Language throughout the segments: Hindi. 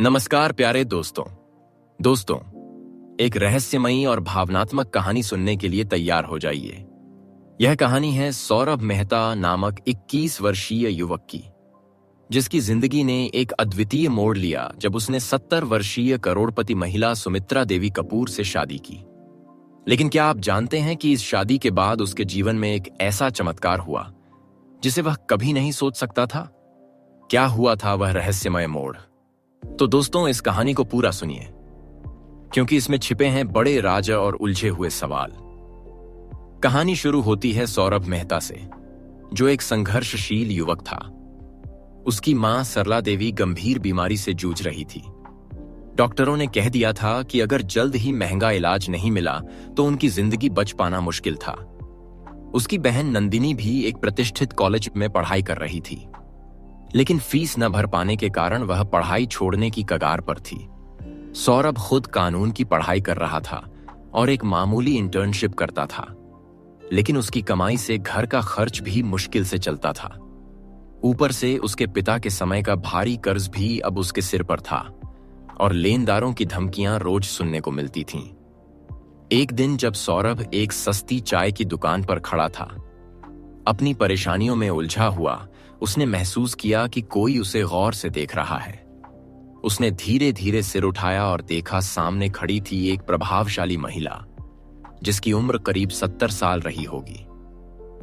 नमस्कार प्यारे दोस्तों, एक रहस्यमयी और भावनात्मक कहानी सुनने के लिए तैयार हो जाइए। यह कहानी है सौरभ मेहता नामक 21 वर्षीय युवक की, जिसकी जिंदगी ने एक अद्वितीय मोड़ लिया जब उसने 70 वर्षीय करोड़पति महिला सुमित्रा देवी कपूर से शादी की। लेकिन क्या आप जानते हैं कि इस शादी के बाद उसके जीवन में एक ऐसा चमत्कार हुआ जिसे वह कभी नहीं सोच सकता था? क्या हुआ था वह रहस्यमय मोड़? तो दोस्तों, इस कहानी को पूरा सुनिए, क्योंकि इसमें छिपे हैं बड़े राज और उलझे हुए सवाल। कहानी शुरू होती है सौरभ मेहता से, जो एक संघर्षशील युवक था। उसकी मां सरला देवी गंभीर बीमारी से जूझ रही थी। डॉक्टरों ने कह दिया था कि अगर जल्द ही महंगा इलाज नहीं मिला तो उनकी जिंदगी बच पाना मुश्किल था। उसकी बहन नंदिनी भी एक प्रतिष्ठित कॉलेज में पढ़ाई कर रही थी, लेकिन फीस न भर पाने के कारण वह पढ़ाई छोड़ने की कगार पर थी। सौरभ खुद कानून की पढ़ाई कर रहा था और एक मामूली इंटर्नशिप करता था, लेकिन उसकी कमाई से घर का खर्च भी मुश्किल से चलता था। ऊपर से उसके पिता के समय का भारी कर्ज भी अब उसके सिर पर था और लेनदारों की धमकियां रोज सुनने को मिलती थीं। एक दिन जब सौरभ एक सस्ती चाय की दुकान पर खड़ा था, अपनी परेशानियों में उलझा हुआ, उसने महसूस किया कि कोई उसे गौर से देख रहा है। उसने धीरे धीरे सिर उठाया और देखा सामने खड़ी थी एक प्रभावशाली महिला, जिसकी उम्र करीब 70 साल रही होगी।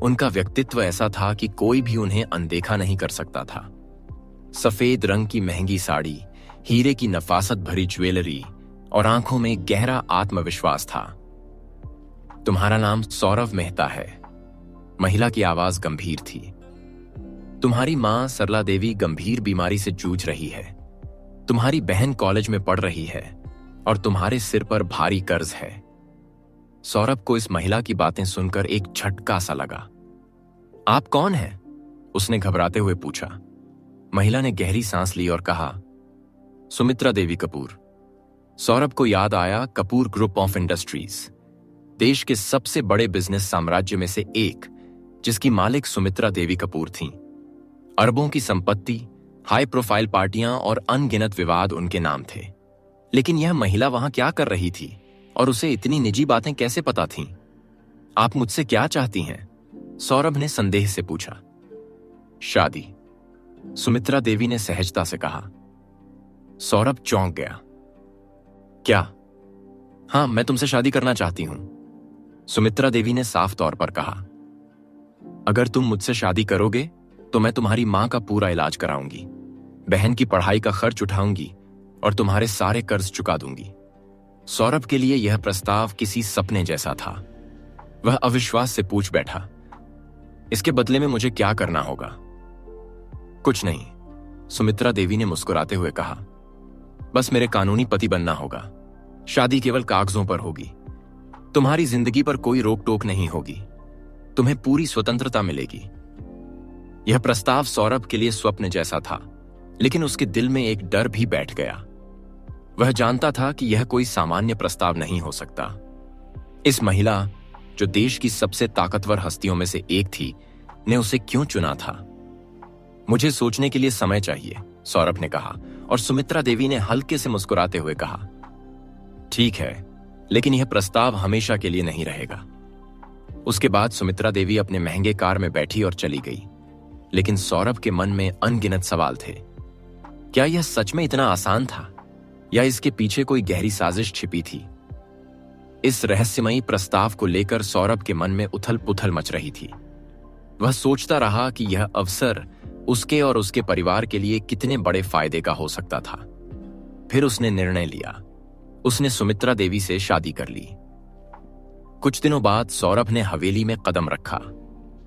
उनका व्यक्तित्व ऐसा था कि कोई भी उन्हें अनदेखा नहीं कर सकता था। सफेद रंग की महंगी साड़ी, हीरे की नफासत भरी ज्वेलरी और आंखों में गहरा आत्मविश्वास था। तुम्हारा नाम सौरभ मेहता है, महिला की आवाज गंभीर थी। तुम्हारी मां सरला देवी गंभीर बीमारी से जूझ रही है, तुम्हारी बहन कॉलेज में पढ़ रही है और तुम्हारे सिर पर भारी कर्ज है। सौरभ को इस महिला की बातें सुनकर एक झटका सा लगा। आप कौन हैं? उसने घबराते हुए पूछा। महिला ने गहरी सांस ली और कहा, सुमित्रा देवी कपूर। सौरभ को याद आया कपूर ग्रुप ऑफ इंडस्ट्रीज, देश के सबसे बड़े बिजनेस साम्राज्य में से एक, जिसकी मालिक सुमित्रा देवी कपूर थीं। अरबों की संपत्ति, हाई प्रोफाइल पार्टियां और अनगिनत विवाद उनके नाम थे। लेकिन यह महिला वहां क्या कर रही थी और उसे इतनी निजी बातें कैसे पता थीं? आप मुझसे क्या चाहती हैं? सौरभ ने संदेह से पूछा। शादी, सुमित्रा देवी ने सहजता से कहा। सौरभ चौंक गया। क्या? हां, मैं तुमसे शादी करना चाहती हूं, सुमित्रा देवी ने साफ तौर पर कहा। अगर तुम मुझसे शादी करोगे तो मैं तुम्हारी मां का पूरा इलाज कराऊंगी, बहन की पढ़ाई का खर्च उठाऊंगी और तुम्हारे सारे कर्ज चुका दूंगी। सौरभ के लिए यह प्रस्ताव किसी सपने जैसा था। वह अविश्वास से पूछ बैठा, इसके बदले में मुझे क्या करना होगा? कुछ नहीं, सुमित्रा देवी ने मुस्कुराते हुए कहा। बस मेरे कानूनी पति बनना होगा। शादी केवल कागजों पर होगी। तुम्हारी जिंदगी पर कोई रोक टोक नहीं होगी। तुम्हें पूरी स्वतंत्रता मिलेगी। यह प्रस्ताव सौरभ के लिए स्वप्न जैसा था, लेकिन उसके दिल में एक डर भी बैठ गया। वह जानता था कि यह कोई सामान्य प्रस्ताव नहीं हो सकता। इस महिला, जो देश की सबसे ताकतवर हस्तियों में से एक थी, ने उसे क्यों चुना था? मुझे सोचने के लिए समय चाहिए, सौरभ ने कहा, और सुमित्रा देवी ने हल्के से मुस्कुराते हुए कहा, ठीक है, लेकिन यह प्रस्ताव हमेशा के लिए नहीं रहेगा। उसके बाद सुमित्रा देवी अपने महंगे कार में बैठी और चली गई। लेकिन सौरभ के मन में अनगिनत सवाल थे। क्या यह सच में इतना आसान था, या इसके पीछे कोई गहरी साजिश छिपी थी? इस रहस्यमयी प्रस्ताव को लेकर सौरभ के मन में उथल पुथल मच रही थी। वह सोचता रहा कि यह अवसर उसके और उसके परिवार के लिए कितने बड़े फायदे का हो सकता था। फिर उसने निर्णय लिया। उसने सुमित्रा देवी से शादी कर ली। कुछ दिनों बाद सौरभ ने हवेली में कदम रखा।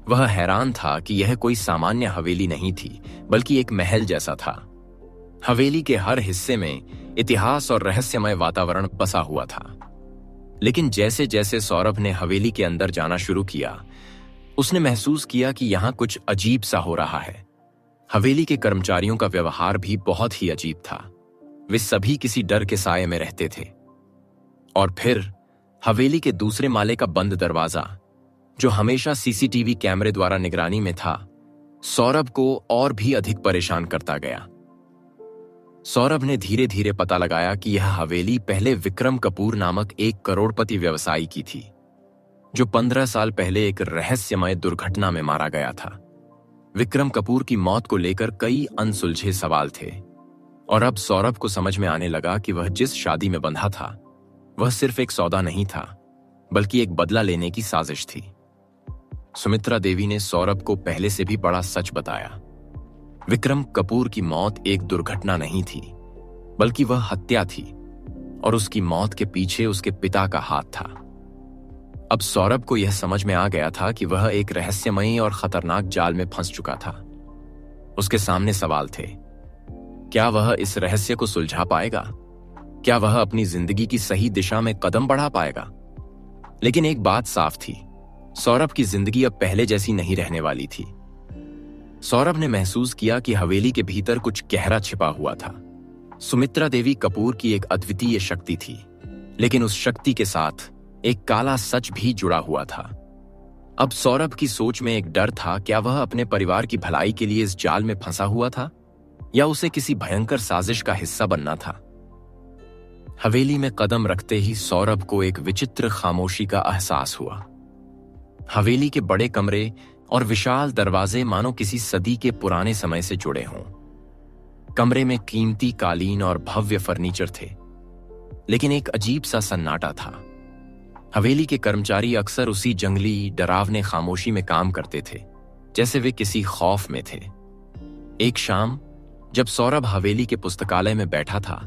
वह हैरान था कि यह कोई सामान्य हवेली नहीं थी, बल्कि एक महल जैसा था। हवेली के हर हिस्से में इतिहास और रहस्यमय वातावरण बसा हुआ था। लेकिन जैसे जैसे सौरभ ने हवेली के अंदर जाना शुरू किया, उसने महसूस किया कि यहां कुछ अजीब सा हो रहा है। हवेली के कर्मचारियों का व्यवहार भी बहुत ही अजीब था। वे सभी किसी डर के साये में रहते थे। और फिर हवेली के दूसरे माले का बंद दरवाजा, जो हमेशा सीसीटीवी कैमरे द्वारा निगरानी में था, सौरभ को और भी अधिक परेशान करता गया। सौरभ ने धीरे धीरे पता लगाया कि यह हवेली पहले विक्रम कपूर नामक एक करोड़पति व्यवसायी की थी, जो 15 साल पहले एक रहस्यमय दुर्घटना में मारा गया था। विक्रम कपूर की मौत को लेकर कई अनसुलझे सवाल थे, और अब सौरभ को समझ में आने लगा कि वह जिस शादी में बंधा था वह सिर्फ एक सौदा नहीं था, बल्कि एक बदला लेने की साजिश थी। सुमित्रा देवी ने सौरभ को पहले से भी बड़ा सच बताया। विक्रम कपूर की मौत एक दुर्घटना नहीं थी, बल्कि वह हत्या थी, और उसकी मौत के पीछे उसके पिता का हाथ था। अब सौरभ को यह समझ में आ गया था कि वह एक रहस्यमयी और खतरनाक जाल में फंस चुका था। उसके सामने सवाल थे। क्या वह इस रहस्य को सुलझा पाएगा? क्या वह अपनी जिंदगी की सही दिशा में कदम बढ़ा पाएगा? लेकिन एक बात साफ थी, सौरभ की जिंदगी अब पहले जैसी नहीं रहने वाली थी। सौरभ ने महसूस किया कि हवेली के भीतर कुछ गहरा छिपा हुआ था। सुमित्रा देवी कपूर की एक अद्वितीय शक्ति थी, लेकिन उस शक्ति के साथ एक काला सच भी जुड़ा हुआ था। अब सौरभ की सोच में एक डर था, क्या वह अपने परिवार की भलाई के लिए इस जाल में फंसा हुआ था, या उसे किसी भयंकर साजिश का हिस्सा बनना था। हवेली में कदम रखते ही सौरभ को एक विचित्र खामोशी का एहसास हुआ। हवेली के बड़े कमरे और विशाल दरवाजे मानो किसी सदी के पुराने समय से जुड़े हों। कमरे में कीमती कालीन और भव्य फर्नीचर थे, लेकिन एक अजीब सा सन्नाटा था। हवेली के कर्मचारी अक्सर उसी जंगली डरावने खामोशी में काम करते थे, जैसे वे किसी खौफ में थे। एक शाम जब सौरभ हवेली के पुस्तकालय में बैठा था,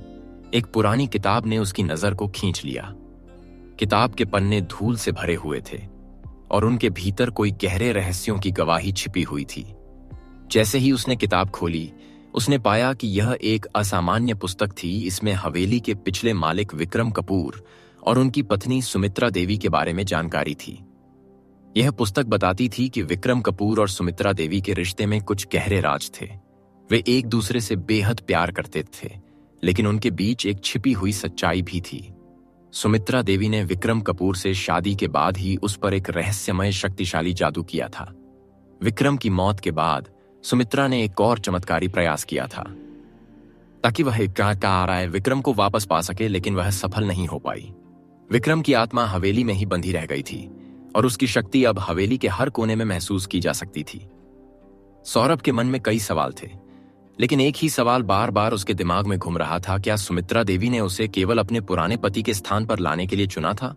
एक पुरानी किताब ने उसकी नजर को खींच लिया। किताब के पन्ने धूल से भरे हुए थे, और उनके भीतर कोई गहरे रहस्यों की गवाही छिपी हुई थी। जैसे ही उसने किताब खोली, उसने पाया कि यह एक असामान्य पुस्तक थी। इसमें हवेली के पिछले मालिक विक्रम कपूर और उनकी पत्नी सुमित्रा देवी के बारे में जानकारी थी। यह पुस्तक बताती थी कि विक्रम कपूर और सुमित्रा देवी के रिश्ते में कुछ गहरे राज थे। वे एक दूसरे से बेहद प्यार करते थे, लेकिन उनके बीच एक छिपी हुई सच्चाई भी थी। सुमित्रा देवी ने विक्रम कपूर से शादी के बाद ही उस पर एक रहस्यमय शक्तिशाली जादू किया था। विक्रम की मौत के बाद सुमित्रा ने एक और चमत्कारी प्रयास किया था, ताकि वह विक्रम को वापस पा सके, लेकिन वह सफल नहीं हो पाई। विक्रम की आत्मा हवेली में ही बंधी रह गई थी, और उसकी शक्ति अब हवेली के हर कोने में महसूस की जा सकती थी। सौरभ के मन में कई सवाल थे, लेकिन एक ही सवाल बार बार उसके दिमाग में घूम रहा था। क्या सुमित्रा देवी ने उसे केवल अपने पुराने पति के स्थान पर लाने के लिए चुना था?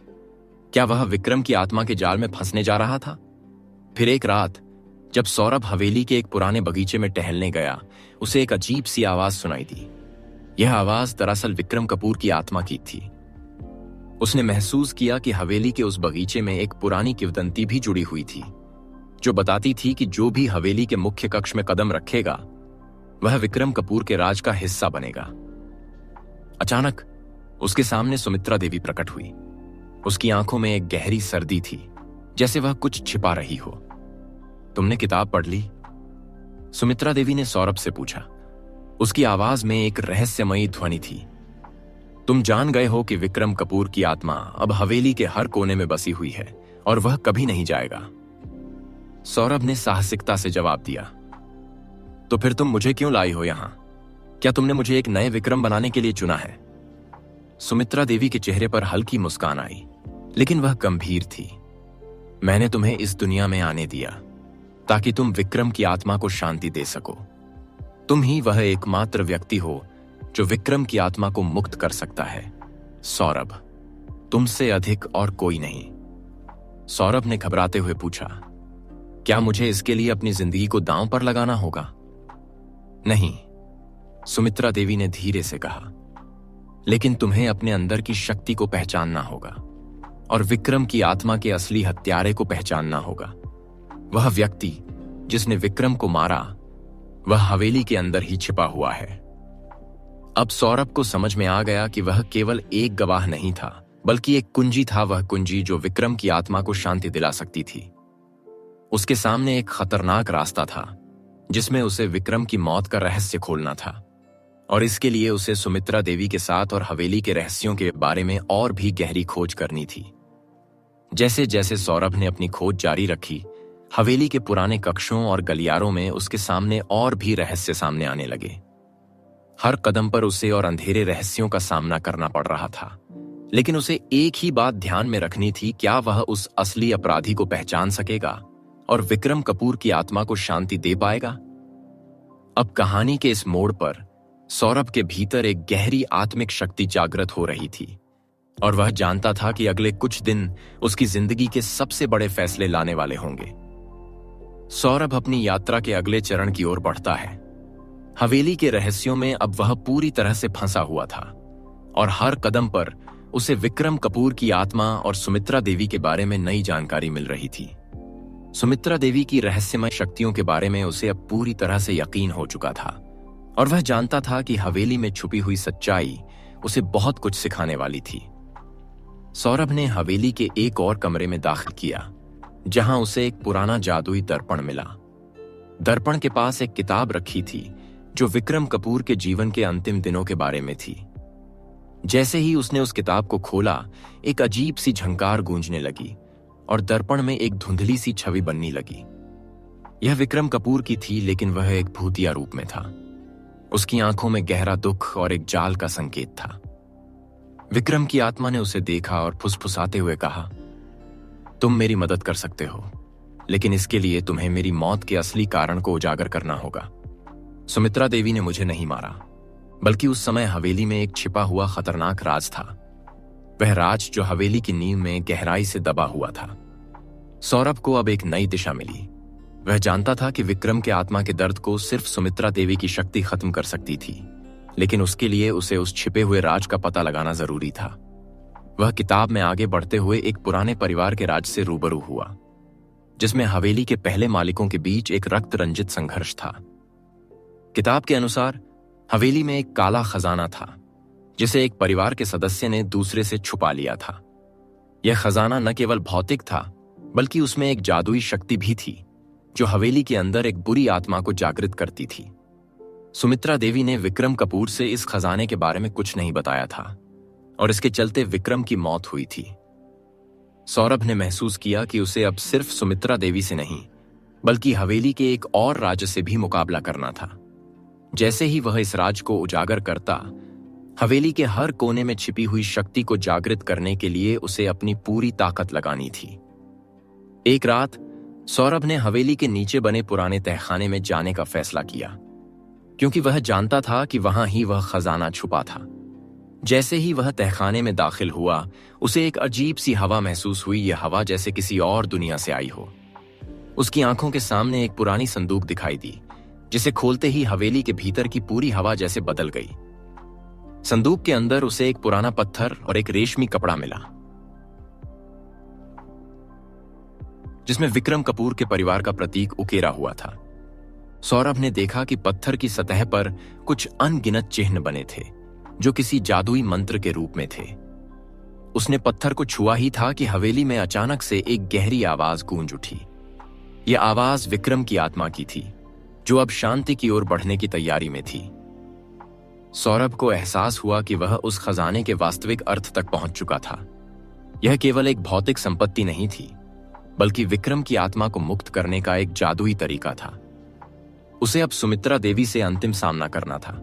क्या वह विक्रम की आत्मा के जाल में फंसने जा रहा था? फिर एक रात जब सौरभ हवेली के एक पुराने बगीचे में टहलने गया, उसे एक अजीब सी आवाज सुनाई दी। यह आवाज दरअसल विक्रम कपूर की आत्मा की थी। उसने महसूस किया कि हवेली के उस बगीचे में एक पुरानी किंवदंती भी जुड़ी हुई थी, जो बताती थी कि जो भी हवेली के मुख्य कक्ष में कदम रखेगा वह विक्रम कपूर के राज का हिस्सा बनेगा। अचानक उसके सामने सुमित्रा देवी प्रकट हुई। उसकी आंखों में एक गहरी सर्दी थी, जैसे वह कुछ छिपा रही हो। तुमने किताब पढ़ ली? सुमित्रा देवी ने सौरभ से पूछा। उसकी आवाज में एक रहस्यमयी ध्वनि थी। तुम जान गए हो कि विक्रम कपूर की आत्मा अब हवेली के हर कोने में बसी हुई है, और वह कभी नहीं जाएगा। सौरभ ने साहसिकता से जवाब दिया। तो फिर तुम मुझे क्यों लाई हो यहां? क्या तुमने मुझे एक नए विक्रम बनाने के लिए चुना है? सुमित्रा देवी के चेहरे पर हल्की मुस्कान आई, लेकिन वह गंभीर थी। मैंने तुम्हें इस दुनिया में आने दिया ताकि तुम विक्रम की आत्मा को शांति दे सको। तुम ही वह एकमात्र व्यक्ति हो जो विक्रम की आत्मा को मुक्त कर सकता है, सौरभ। तुमसे अधिक और कोई नहीं। सौरभ ने घबराते हुए पूछा, क्या मुझे इसके लिए अपनी जिंदगी को दांव पर लगाना होगा? नहीं, सुमित्रा देवी ने धीरे से कहा, लेकिन तुम्हें अपने अंदर की शक्ति को पहचानना होगा, और विक्रम की आत्मा के असली हत्यारे को पहचानना होगा। वह व्यक्ति जिसने विक्रम को मारा, वह हवेली के अंदर ही छिपा हुआ है। अब सौरभ को समझ में आ गया कि वह केवल एक गवाह नहीं था, बल्कि एक कुंजी था। वह कुंजी जो विक्रम की आत्मा को शांति दिला सकती थी। उसके सामने एक खतरनाक रास्ता था, जिसमें उसे विक्रम की मौत का रहस्य खोलना था, और इसके लिए उसे सुमित्रा देवी के साथ और हवेली के रहस्यों के बारे में और भी गहरी खोज करनी थी। जैसे जैसे सौरभ ने अपनी खोज जारी रखी, हवेली के पुराने कक्षों और गलियारों में उसके सामने और भी रहस्य सामने आने लगे। हर कदम पर उसे और अंधेरे रहस्यों का सामना करना पड़ रहा था, लेकिन उसे एक ही बात ध्यान में रखनी थी, क्या वह उस असली अपराधी को पहचान सकेगा और विक्रम कपूर की आत्मा को शांति दे पाएगा। अब कहानी के इस मोड़ पर सौरभ के भीतर एक गहरी आत्मिक शक्ति जागृत हो रही थी और वह जानता था कि अगले कुछ दिन उसकी जिंदगी के सबसे बड़े फैसले लाने वाले होंगे। सौरभ अपनी यात्रा के अगले चरण की ओर बढ़ता है। हवेली के रहस्यों में अब वह पूरी तरह से फंसा हुआ था और हर कदम पर उसे विक्रम कपूर की आत्मा और सुमित्रा देवी के बारे में नई जानकारी मिल रही थी। सुमित्रा देवी की रहस्यमय शक्तियों के बारे में उसे अब पूरी तरह से यकीन हो चुका था और वह जानता था कि हवेली में छुपी हुई सच्चाई उसे बहुत कुछ सिखाने वाली थी। सौरभ ने हवेली के एक और कमरे में दाखिल किया, जहां उसे एक पुराना जादुई दर्पण मिला। दर्पण के पास एक किताब रखी थी जो विक्रम कपूर के जीवन के अंतिम दिनों के बारे में थी। जैसे ही उसने उस किताब को खोला, एक अजीब सी झंकार गूंजने लगी और दर्पण में एक धुंधली सी छवि बनने लगी। यह विक्रम कपूर की थी, लेकिन वह एक भूतिया रूप में था। उसकी आंखों में गहरा दुख और एक जाल का संकेत था। विक्रम की आत्मा ने उसे देखा और फुसफुसाते हुए कहा, तुम मेरी मदद कर सकते हो, लेकिन इसके लिए तुम्हें मेरी मौत के असली कारण को उजागर करना होगा। सुमित्रा देवी ने मुझे नहीं मारा, बल्कि उस समय हवेली में एक छिपा हुआ खतरनाक राज था, वह राज जो हवेली की नींव में गहराई से दबा हुआ था। सौरभ को अब एक नई दिशा मिली। वह जानता था कि विक्रम के आत्मा के दर्द को सिर्फ सुमित्रा देवी की शक्ति खत्म कर सकती थी, लेकिन उसके लिए उसे उस छिपे हुए राज का पता लगाना जरूरी था। वह किताब में आगे बढ़ते हुए एक पुराने परिवार के राज से रूबरू हुआ, जिसमें हवेली के पहले मालिकों के बीच एक रक्त रंजित संघर्ष था। किताब के अनुसार हवेली में एक काला खजाना था, जिसे एक परिवार के सदस्य ने दूसरे से छुपा लिया था। यह खजाना न केवल भौतिक था, बल्कि उसमें एक जादुई शक्ति भी थी जो हवेली के अंदर एक बुरी आत्मा को जागृत करती थी। सुमित्रा देवी ने विक्रम कपूर से इस खजाने के बारे में कुछ नहीं बताया था और इसके चलते विक्रम की मौत हुई थी। सौरभ ने महसूस किया कि उसे अब सिर्फ सुमित्रा देवी से नहीं, बल्कि हवेली के एक और राज्य से भी मुकाबला करना था। जैसे ही वह इस राज को उजागर करता, हवेली के हर कोने में छिपी हुई शक्ति को जागृत करने के लिए उसे अपनी पूरी ताकत लगानी थी। एक रात सौरभ ने हवेली के नीचे बने पुराने तहखाने में जाने का फैसला किया, क्योंकि वह जानता था कि वहां ही वह खजाना छुपा था। जैसे ही वह तहखाने में दाखिल हुआ, उसे एक अजीब सी हवा महसूस हुई। यह हवा जैसे किसी और दुनिया से आई हो। उसकी आंखों के सामने एक पुरानी संदूक दिखाई दी, जिसे खोलते ही हवेली के भीतर की पूरी हवा जैसे बदल गई। संदूक के अंदर उसे एक पुराना पत्थर और एक रेशमी कपड़ा मिला, जिसमें विक्रम कपूर के परिवार का प्रतीक उकेरा हुआ था। सौरभ ने देखा कि पत्थर की सतह पर कुछ अनगिनत चिन्ह बने थे, जो किसी जादुई मंत्र के रूप में थे। उसने पत्थर को छुआ ही था कि हवेली में अचानक से एक गहरी आवाज गूंज उठी। यह आवाज विक्रम की आत्मा की थी, जो अब शांति की ओर बढ़ने की तैयारी में थी। सौरभ को एहसास हुआ कि वह उस खजाने के वास्तविक अर्थ तक पहुंच चुका था। यह केवल एक भौतिक संपत्ति नहीं थी, बल्कि विक्रम की आत्मा को मुक्त करने का एक जादुई तरीका था। उसे अब सुमित्रा देवी से अंतिम सामना करना था,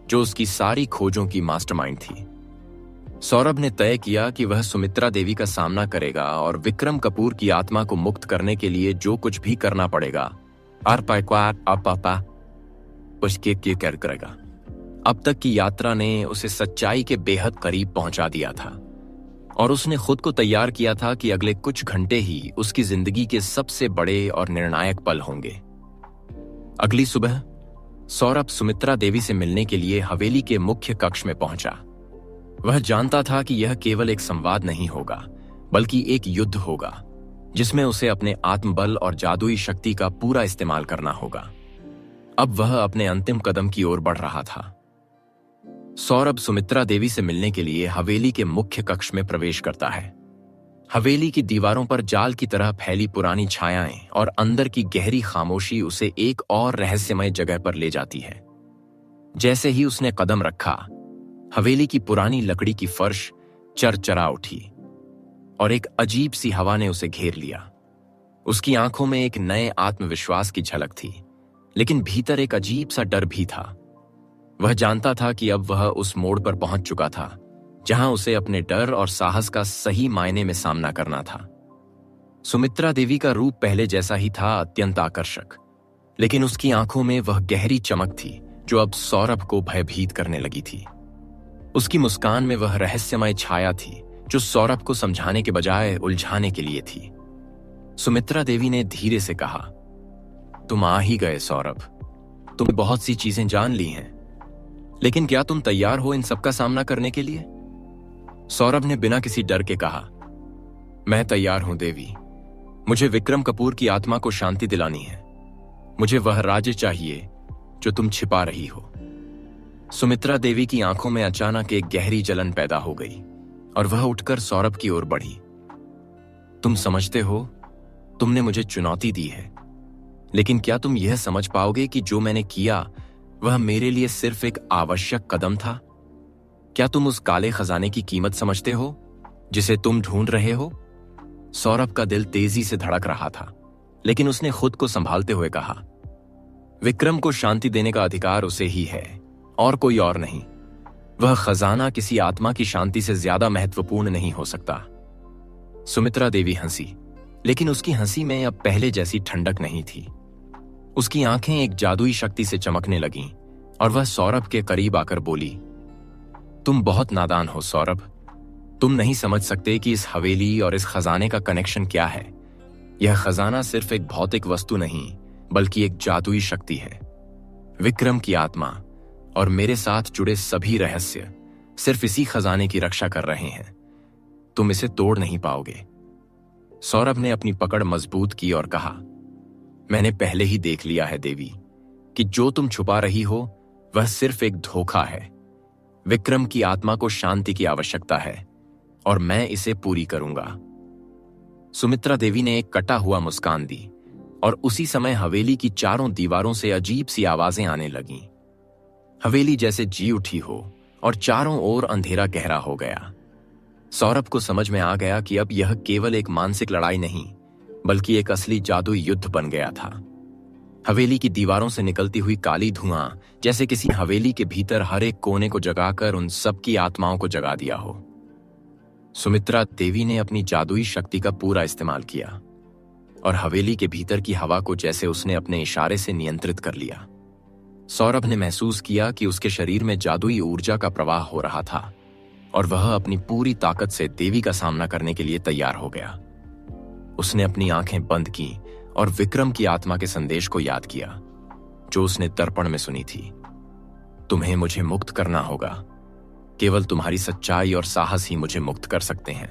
जो उसकी सारी खोजों की मास्टरमाइंड थी। सौरभ ने तय किया कि वह सुमित्रा देवी का सामना करेगा और विक्रम कपूर की आत्मा को मुक्त करने के लिए जो कुछ भी करना पड़ेगा, उसके करेगा। अब तक की यात्रा ने उसे सच्चाई के बेहद करीब पहुंचा दिया था और उसने खुद को तैयार किया था कि अगले कुछ घंटे ही उसकी जिंदगी के सबसे बड़े और निर्णायक पल होंगे। अगली सुबह सौरभ सुमित्रा देवी से मिलने के लिए हवेली के मुख्य कक्ष में पहुंचा। वह जानता था कि यह केवल एक संवाद नहीं होगा, बल्कि एक युद्ध होगा, जिसमें उसे अपने आत्मबल और जादुई शक्ति का पूरा इस्तेमाल करना होगा। अब वह अपने अंतिम कदम की ओर बढ़ रहा था। सौरभ सुमित्रा देवी से मिलने के लिए हवेली के मुख्य कक्ष में प्रवेश करता है। हवेली की दीवारों पर जाल की तरह फैली पुरानी छायाएं और अंदर की गहरी खामोशी उसे एक और रहस्यमय जगह पर ले जाती है। जैसे ही उसने कदम रखा, हवेली की पुरानी लकड़ी की फर्श चरचरा उठी और एक अजीब सी हवा ने उसे घेर लिया। उसकी आंखों में एक नए आत्मविश्वास की झलक थी, लेकिन भीतर एक अजीब सा डर भी था। वह जानता था कि अब वह उस मोड़ पर पहुंच चुका था जहां उसे अपने डर और साहस का सही मायने में सामना करना था। सुमित्रा देवी का रूप पहले जैसा ही था, अत्यंत आकर्षक, लेकिन उसकी आंखों में वह गहरी चमक थी जो अब सौरभ को भयभीत करने लगी थी। उसकी मुस्कान में वह रहस्यमय छाया थी जो सौरभ को समझाने के बजाय उलझाने के लिए थी। सुमित्रा देवी ने धीरे से कहा, तुम आ ही गए सौरभ, तुमने बहुत सी चीजें जान ली हैं, लेकिन क्या तुम तैयार हो इन सबका सामना करने के लिए? सौरभ ने बिना किसी डर के कहा, मैं तैयार हूं देवी। मुझे विक्रम कपूर की आत्मा को शांति दिलानी है। मुझे वह राज्य चाहिए जो तुम छिपा रही हो। सुमित्रा देवी की आंखों में अचानक एक गहरी जलन पैदा हो गई और वह उठकर सौरभ की ओर बढ़ी। तुम समझते हो, तुमने मुझे चुनौती दी है, लेकिन क्या तुम यह समझ पाओगे कि जो मैंने किया वह मेरे लिए सिर्फ एक आवश्यक कदम था? क्या तुम उस काले खजाने की कीमत समझते हो जिसे तुम ढूंढ रहे हो? सौरभ का दिल तेजी से धड़क रहा था, लेकिन उसने खुद को संभालते हुए कहा, विक्रम को शांति देने का अधिकार उसे ही है और कोई और नहीं। वह खजाना किसी आत्मा की शांति से ज्यादा महत्वपूर्ण नहीं हो सकता। सुमित्रा देवी हंसी, लेकिन उसकी हंसी में अब पहले जैसी ठंडक नहीं थी। उसकी आंखें एक जादुई शक्ति से चमकने लगीं और वह सौरभ के करीब आकर बोली, तुम बहुत नादान हो सौरभ। तुम नहीं समझ सकते कि इस हवेली और इस खजाने का कनेक्शन क्या है। यह खजाना सिर्फ एक भौतिक वस्तु नहीं, बल्कि एक जादुई शक्ति है। विक्रम की आत्मा और मेरे साथ जुड़े सभी रहस्य सिर्फ इसी खजाने की रक्षा कर रहे हैं। तुम इसे तोड़ नहीं पाओगे। सौरभ ने अपनी पकड़ मजबूत की और कहा, मैंने पहले ही देख लिया है देवी कि जो तुम छुपा रही हो वह सिर्फ एक धोखा है। विक्रम की आत्मा को शांति की आवश्यकता है और मैं इसे पूरी करूंगा। सुमित्रा देवी ने एक कटा हुआ मुस्कान दी और उसी समय हवेली की चारों दीवारों से अजीब सी आवाजें आने लगीं। हवेली जैसे जी उठी हो और चारों ओर अंधेरा गहरा हो गया। सौरभ को समझ में आ गया कि अब यह केवल एक मानसिक लड़ाई नहीं, बल्कि एक असली जादुई युद्ध बन गया था। हवेली की दीवारों से निकलती हुई काली धुआं जैसे किसी हवेली के भीतर हर एक कोने को जगाकर उन सबकी आत्माओं को जगा दिया हो। सुमित्रा देवी ने अपनी जादुई शक्ति का पूरा इस्तेमाल किया और हवेली के भीतर की हवा को जैसे उसने अपने इशारे से नियंत्रित कर लिया। सौरभ ने महसूस किया कि उसके शरीर में जादुई ऊर्जा का प्रवाह हो रहा था और वह अपनी पूरी ताकत से देवी का सामना करने के लिए तैयार हो गया। उसने अपनी आंखें बंद की और विक्रम की आत्मा के संदेश को याद किया जो उसने दर्पण में सुनी थी। तुम्हें मुझे मुक्त करना होगा। केवल तुम्हारी सच्चाई और साहस ही मुझे मुक्त कर सकते हैं।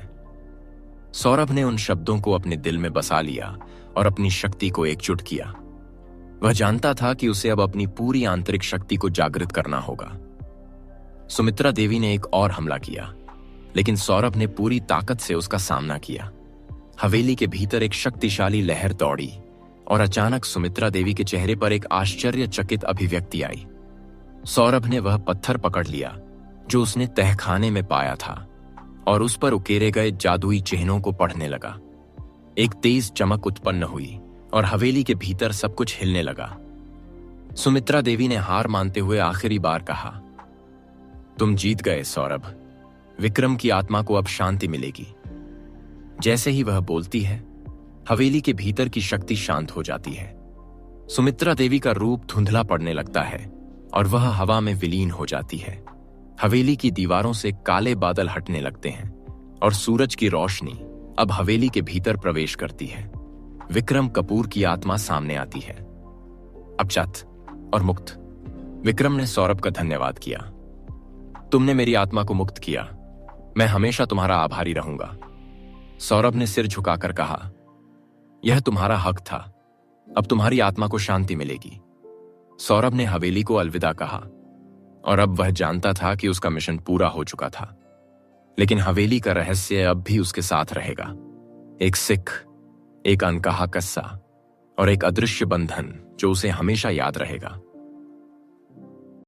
सौरभ ने उन शब्दों को अपने दिल में बसा लिया और अपनी शक्ति को एकजुट किया। वह जानता था कि उसे अब अपनी पूरी आंतरिक शक्ति को जागृत करना होगा। सुमित्रा देवी ने एक और हमला किया, लेकिन सौरभ ने पूरी ताकत से उसका सामना किया। हवेली के भीतर एक शक्तिशाली लहर दौड़ी और अचानक सुमित्रा देवी के चेहरे पर एक आश्चर्यचकित अभिव्यक्ति आई। सौरभ ने वह पत्थर पकड़ लिया जो उसने तहखाने में पाया था और उस पर उकेरे गए जादुई चिन्हों को पढ़ने लगा। एक तेज चमक उत्पन्न हुई और हवेली के भीतर सब कुछ हिलने लगा। सुमित्रा देवी ने हार मानते हुए आखिरी बार कहा, तुम जीत गए सौरभ। विक्रम की आत्मा को अब शांति मिलेगी। जैसे ही वह बोलती है, हवेली के भीतर की शक्ति शांत हो जाती है। सुमित्रा देवी का रूप धुंधला पड़ने लगता है और वह हवा में विलीन हो जाती है। हवेली की दीवारों से काले बादल हटने लगते हैं और सूरज की रोशनी अब हवेली के भीतर प्रवेश करती है। विक्रम कपूर की आत्मा सामने आती है। अब चत और मुक्त। विक्रम ने सौरभ का धन्यवाद किया। तुमने मेरी आत्मा को मुक्त किया। मैं हमेशा तुम्हारा आभारी रहूंगा। सौरभ ने सिर झुकाकर कहा, यह तुम्हारा हक था। अब तुम्हारी आत्मा को शांति मिलेगी। सौरभ ने हवेली को अलविदा कहा और अब वह जानता था कि उसका मिशन पूरा हो चुका था, लेकिन हवेली का रहस्य अब भी उसके साथ रहेगा। एक सिख, एक अनकहा किस्सा और एक अदृश्य बंधन जो उसे हमेशा याद रहेगा।